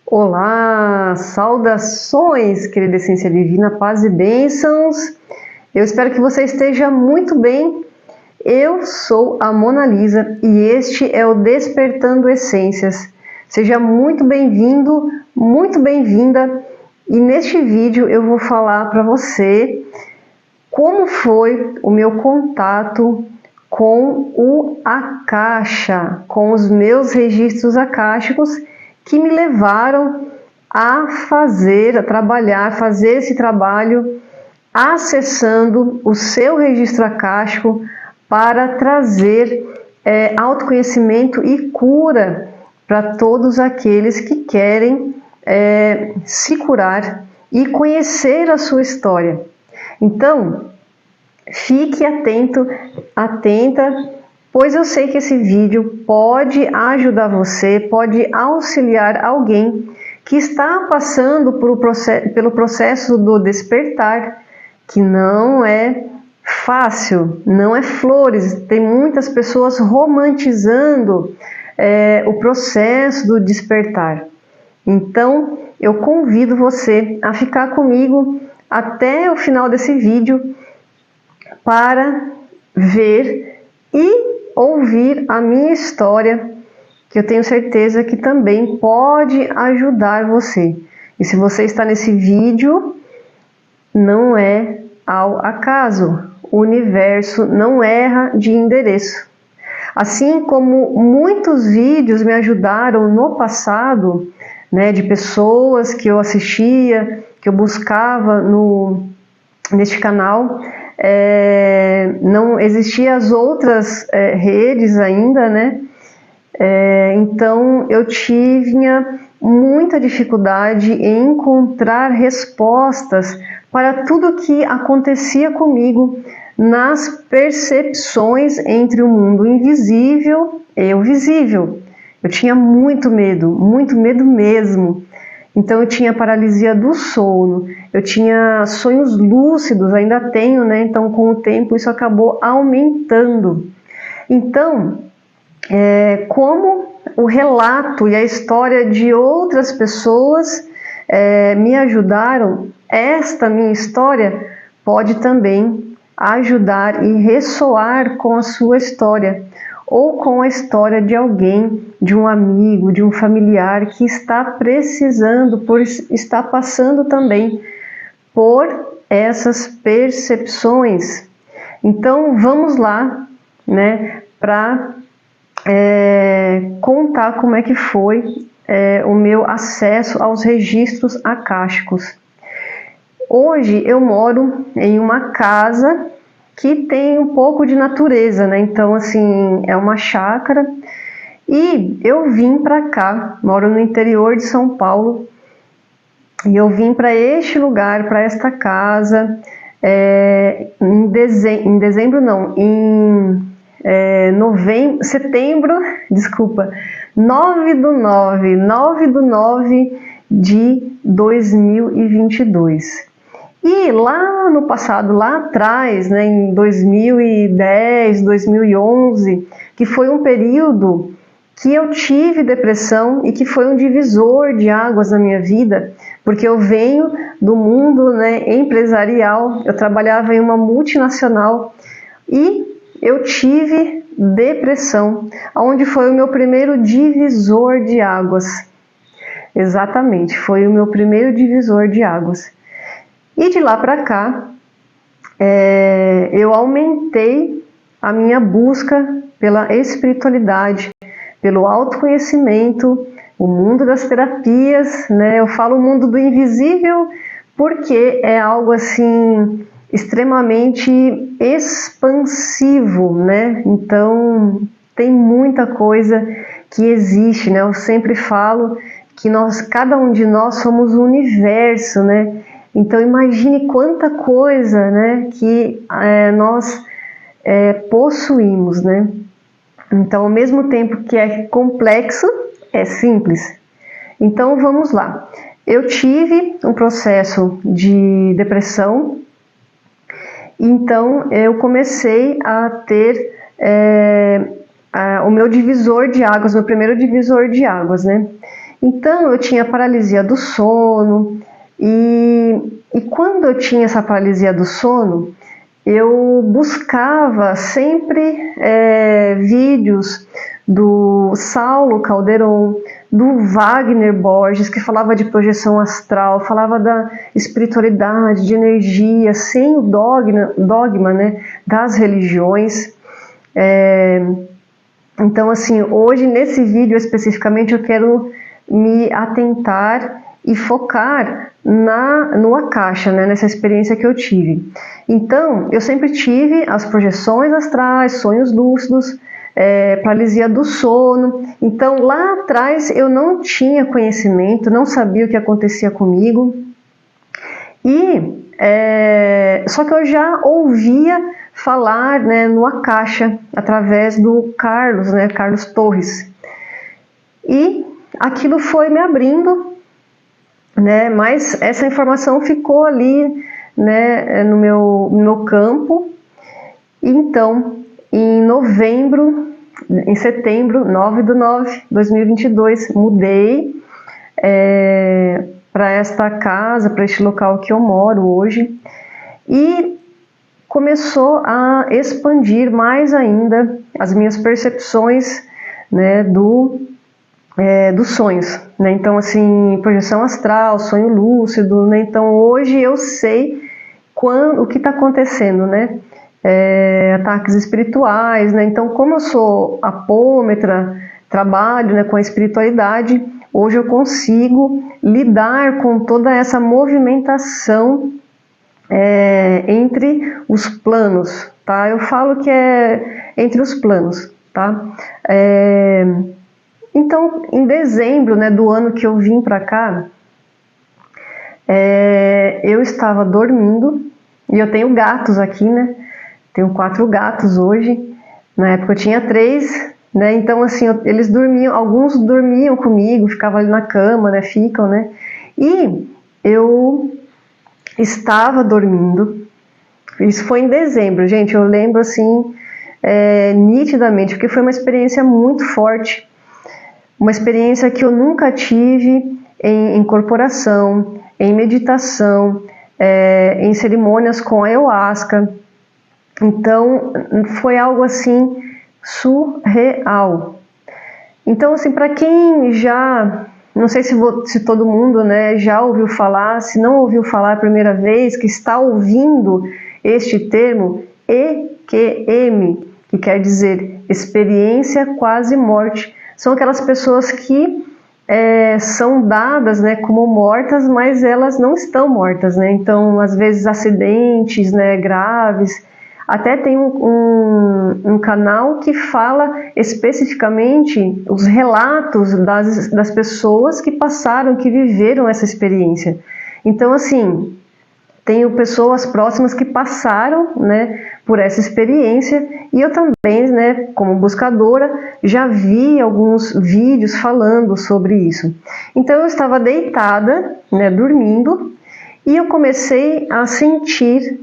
Olá, saudações, querida essência divina, paz e bênçãos. Eu espero que você esteja muito bem. Eu sou a Mona Lisa e este é o Despertando Essências. Seja muito bem-vindo, muito bem-vinda. E neste vídeo eu vou falar para você como foi o meu contato com o Akasha, com os meus registros akáshicos, que me levaram a fazer esse trabalho, acessando o seu registro akáshico para trazer autoconhecimento e cura para todos aqueles que querem se curar e conhecer a sua história. Então, fique atento, atenta, pois eu sei que esse vídeo pode ajudar você, pode auxiliar alguém que está passando pelo processo do despertar, que não é fácil, não é flores. Tem muitas pessoas romantizando o processo do despertar. Então, eu convido você a ficar comigo até o final desse vídeo para ver e ouvir a minha história, que eu tenho certeza que também pode ajudar você. E se você está nesse vídeo, não é ao acaso. O universo não erra de endereço. Assim como muitos vídeos me ajudaram no passado, né, de pessoas que eu assistia, que eu buscava neste canal, não existiam as outras redes ainda, né? Então eu tinha muita dificuldade em encontrar respostas para tudo que acontecia comigo nas percepções entre o mundo invisível e o visível. Eu tinha muito medo mesmo. Então eu tinha paralisia do sono, eu tinha sonhos lúcidos, ainda tenho, né? Então com o tempo isso acabou aumentando. Então, como o relato e a história de outras pessoas me ajudaram, esta minha história pode também ajudar e ressoar com a sua história, ou com a história de alguém, de um amigo, de um familiar que está precisando, está passando também por essas percepções. Então vamos lá, né, para contar como é que foi o meu acesso aos registros akáshicos. Hoje eu moro em uma casa que tem um pouco de natureza, né? Então, assim, é uma chácara. E eu vim para cá, moro no interior de São Paulo, e eu vim para este lugar, para esta casa, em dezembro não, em setembro, desculpa, 9/9 de 2022. E lá no passado, lá atrás, né, em 2010, 2011, que foi um período que eu tive depressão e que foi um divisor de águas na minha vida, porque eu venho do mundo, né, empresarial, eu trabalhava em uma multinacional e eu tive depressão, onde foi o meu primeiro divisor de águas. Exatamente, foi o meu primeiro divisor de águas. E de lá para cá, eu aumentei a minha busca pela espiritualidade, pelo autoconhecimento, o mundo das terapias, né? Eu falo o mundo do invisível porque é algo assim extremamente expansivo, né? Então tem muita coisa que existe, né? Eu sempre falo que cada um de nós somos um universo, né? Então imagine quanta coisa, né, que nós possuímos, né? Então, ao mesmo tempo que é complexo, é simples. Então vamos lá. Eu tive um processo de depressão, então eu comecei a ter o meu divisor de águas, meu primeiro divisor de águas, né? Então eu tinha paralisia do sono e quando eu tinha essa paralisia do sono, eu buscava sempre vídeos do Saulo Calderon, do Wagner Borges, que falava de projeção astral, falava da espiritualidade, de energia, sem o dogma, né, das religiões. Então, assim, hoje nesse vídeo especificamente eu quero me atentar e focar no Akasha, né, nessa experiência que eu tive. Então, eu sempre tive as projeções astrais, sonhos lúcidos, paralisia do sono. Então, lá atrás eu não tinha conhecimento, não sabia o que acontecia comigo. Só que eu já ouvia falar, né, no Akasha, através do Carlos, né, Carlos Torres. E aquilo foi me abrindo, né, mas essa informação ficou ali, né, no meu campo. Então, em setembro, 9/9/2022, mudei para esta casa, para este local que eu moro hoje, e começou a expandir mais ainda as minhas percepções, né, dos sonhos, né? Então, assim, projeção astral, sonho lúcido, né? Então, hoje eu sei o que está acontecendo, né? Ataques espirituais, né? Então, como eu sou apômetra, trabalho, né, com a espiritualidade, hoje eu consigo lidar com toda essa movimentação entre os planos, tá? Eu falo que é entre os planos, tá? Então, em dezembro, né, do ano que eu vim para cá, eu estava dormindo, e eu tenho gatos aqui, né? Tenho 4 gatos hoje. Na época eu tinha 3, né? Então, assim, eles dormiam, alguns dormiam comigo, ficavam ali na cama, né? Ficam, né? E eu estava dormindo. Isso foi em dezembro, gente. Eu lembro, assim, nitidamente, porque foi uma experiência muito forte. Uma experiência que eu nunca tive em incorporação, em meditação, em cerimônias com ayahuasca. Então, foi algo assim surreal. Então, assim, para quem já, não sei se todo mundo, né, já ouviu falar, se não ouviu falar a primeira vez, que está ouvindo este termo EQM, que quer dizer experiência quase morte, são aquelas pessoas que são dadas, né, como mortas, mas elas não estão mortas, né? Então, às vezes, acidentes, né, graves. Até tem um canal que fala especificamente os relatos das pessoas que passaram, que viveram essa experiência. Então, assim, tenho pessoas próximas que passaram, né, por essa experiência, e eu também, né, como buscadora, já vi alguns vídeos falando sobre isso. Então eu estava deitada, né, dormindo, e eu comecei a sentir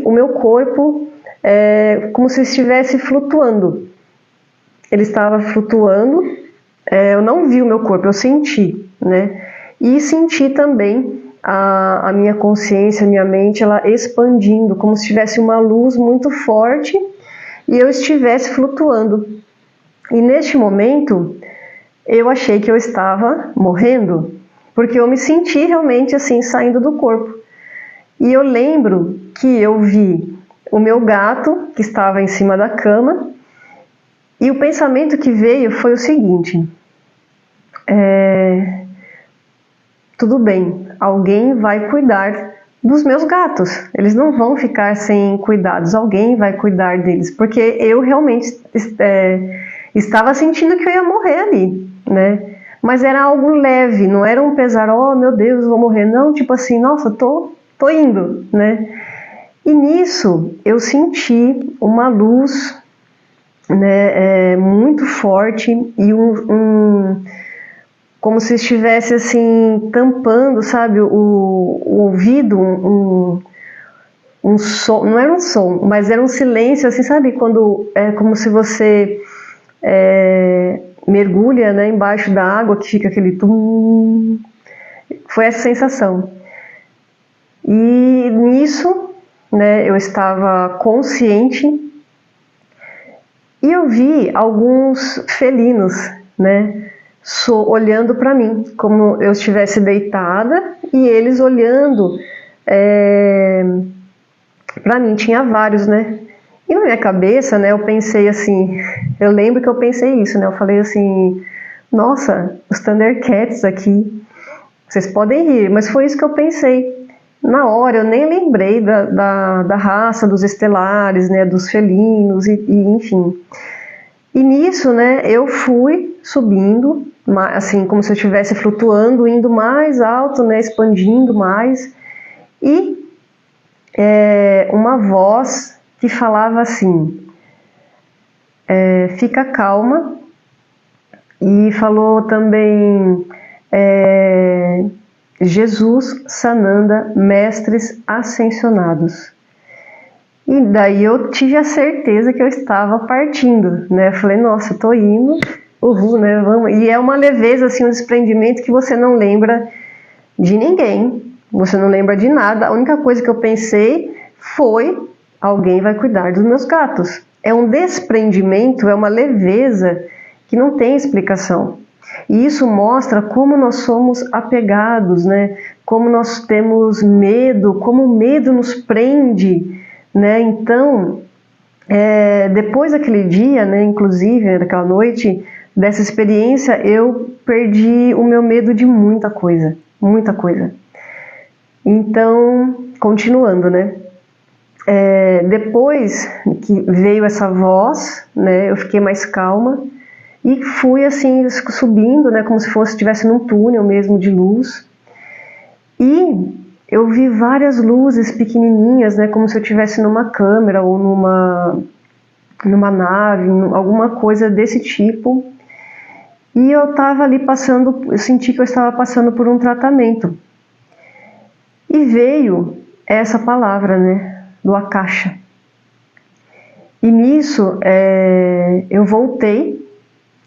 o meu corpo como se estivesse flutuando. Ele estava flutuando, eu não vi o meu corpo, eu senti, né, e senti também a minha consciência, a minha mente, ela expandindo, como se tivesse uma luz muito forte e eu estivesse flutuando. E neste momento, eu achei que eu estava morrendo, porque eu me senti realmente assim, saindo do corpo. E eu lembro que eu vi o meu gato, que estava em cima da cama, e o pensamento que veio foi o seguinte: tudo bem, alguém vai cuidar dos meus gatos, eles não vão ficar sem cuidados, alguém vai cuidar deles, porque eu realmente estava sentindo que eu ia morrer ali, né? Mas era algo leve, não era um pesar, oh meu Deus, vou morrer, não, tipo assim, nossa, tô indo, né? E nisso eu senti uma luz, né, muito forte e como se estivesse assim tampando, sabe, o ouvido, um som, não era um som, mas era um silêncio, assim, sabe, quando é como se você mergulha, né, embaixo da água, que fica aquele tum. Foi essa sensação. E nisso, né, eu estava consciente e eu vi alguns felinos, né, olhando para mim, como eu estivesse deitada e eles olhando para mim. Tinha vários, né? E na minha cabeça, né, eu pensei assim, eu lembro que eu pensei isso, né? Eu falei assim, nossa, os Thundercats aqui, vocês podem rir, mas foi isso que eu pensei. Na hora eu nem lembrei da raça dos estelares, né, dos felinos e enfim. E nisso, né, eu fui subindo, assim, como se eu estivesse flutuando, indo mais alto, né, expandindo mais. E uma voz que falava assim, fica calma, e falou também Jesus, Sananda, mestres ascensionados. E daí eu tive a certeza que eu estava partindo, né? Eu falei, nossa, eu tô indo, uhul, né? Vamos. E é uma leveza, assim, um desprendimento que você não lembra de ninguém, você não lembra de nada. A única coisa que eu pensei foi, alguém vai cuidar dos meus gatos. É um desprendimento, é uma leveza que não tem explicação. E isso mostra como nós somos apegados, né? Como nós temos medo, como o medo nos prende, né? Então, depois daquele dia, né, inclusive daquela noite, dessa experiência, eu perdi o meu medo de muita coisa, muita coisa. Então, continuando, né? Depois que veio essa voz, né, eu fiquei mais calma e fui assim subindo, né, como se estivesse num túnel mesmo de luz. E eu vi várias luzes pequenininhas, né, como se eu estivesse numa câmera ou numa nave, alguma coisa desse tipo. E eu estava ali eu senti que eu estava passando por um tratamento. E veio essa palavra, né, do Akasha. E nisso eu voltei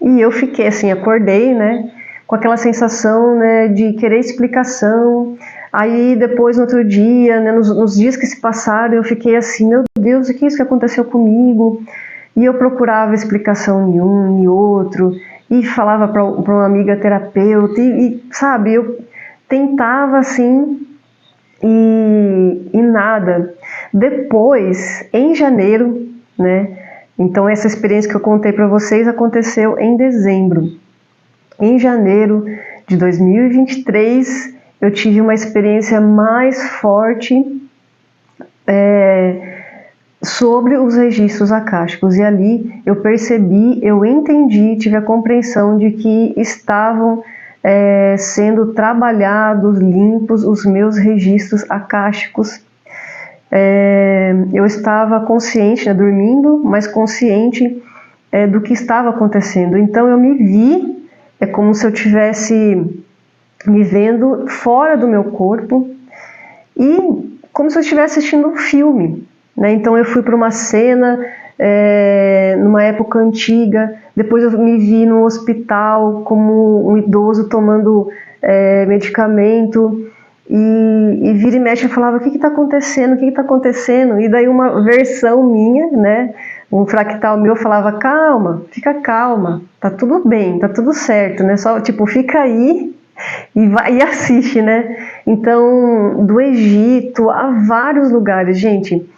e eu fiquei assim, acordei, né, com aquela sensação, né, de querer explicação. Aí depois, no outro dia, né, nos dias que se passaram, eu fiquei assim, meu Deus, o que é isso que aconteceu comigo? E eu procurava explicação em um, em outro, e falava para uma amiga terapeuta, sabe, eu tentava assim, e nada. Depois, em janeiro, né, então essa experiência que eu contei para vocês aconteceu em dezembro. Em janeiro de 2023, eu tive uma experiência mais forte sobre os registros akáshicos, e ali eu percebi, eu entendi, tive a compreensão de que estavam sendo trabalhados, limpos os meus registros akáshicos. Eu estava consciente, né, dormindo, mas consciente do que estava acontecendo. Então eu me vi, é como se eu estivesse me vendo fora do meu corpo e como se eu estivesse assistindo um filme, né? Então eu fui para uma cena numa época antiga, depois eu me vi no hospital como um idoso tomando medicamento, e vira e mexe eu falava, o que está acontecendo, o que está acontecendo? E daí uma versão minha, né, um fractal meu falava, calma, fica calma, tá tudo bem, tá tudo certo, né, só tipo, fica aí e vai e assiste, né. Então, do Egito a vários lugares, gente.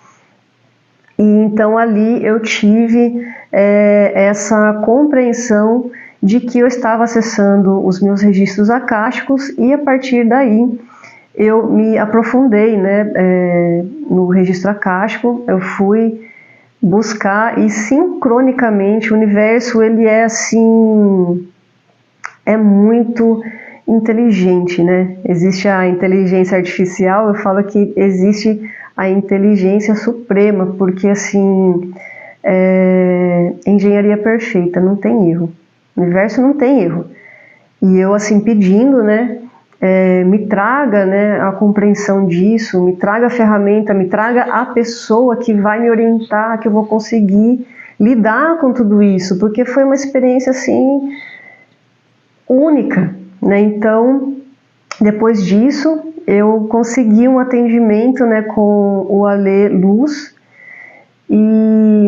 E então ali eu tive essa compreensão de que eu estava acessando os meus registros akáshicos, e a partir daí eu me aprofundei, né, no registro akáshico. Eu fui buscar, e sincronicamente o universo, ele é assim, é muito inteligente, né? Existe a inteligência artificial, eu falo que existe a inteligência suprema, porque assim, engenharia perfeita, não tem erro. O universo não tem erro. E eu assim pedindo, né, me traga, né, a compreensão disso, me traga a ferramenta, me traga a pessoa que vai me orientar, que eu vou conseguir lidar com tudo isso, porque foi uma experiência assim única, né? Então, depois disso, eu consegui um atendimento, né, com o Alê Luz, e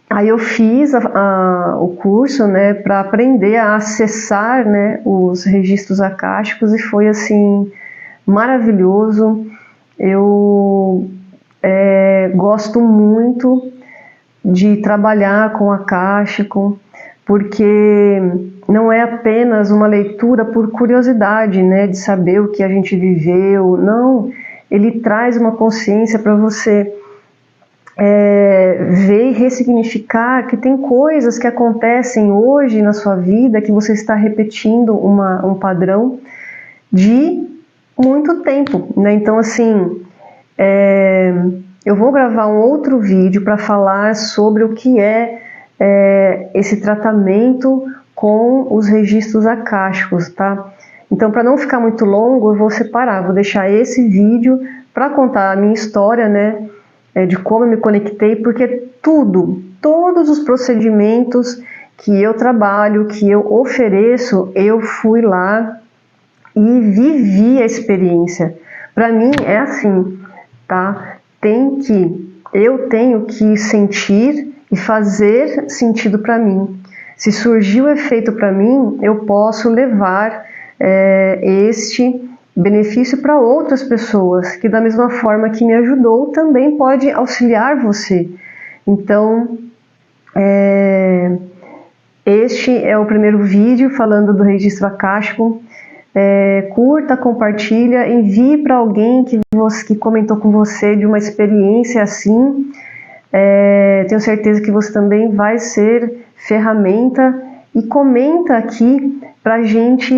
aí eu fiz o curso, né, para aprender a acessar, né, os registros akáshicos, e foi assim maravilhoso. Eu gosto muito de trabalhar com akáshico, porque não é apenas uma leitura por curiosidade, né, de saber o que a gente viveu. Não, ele traz uma consciência para você ver e ressignificar que tem coisas que acontecem hoje na sua vida que você está repetindo um padrão de muito tempo, né? Então, assim, eu vou gravar um outro vídeo para falar sobre o que é esse tratamento com os registros akáshicos, tá? Então, para não ficar muito longo, eu vou separar, vou deixar esse vídeo para contar a minha história, né, de como eu me conectei, porque todos os procedimentos que eu trabalho, que eu ofereço, eu fui lá e vivi a experiência. Para mim é assim, tá? Eu tenho que sentir e fazer sentido para mim. Se surgiu efeito para mim, eu posso levar este benefício para outras pessoas, que da mesma forma que me ajudou, também pode auxiliar você. Então, este é o primeiro vídeo falando do registro akáshico. Curta, compartilha, envie para alguém que comentou com você de uma experiência assim. Tenho certeza que você também vai ser ferramenta, e comenta aqui para a gente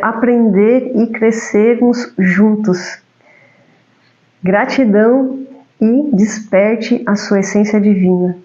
aprender e crescermos juntos. Gratidão e desperte a sua essência divina.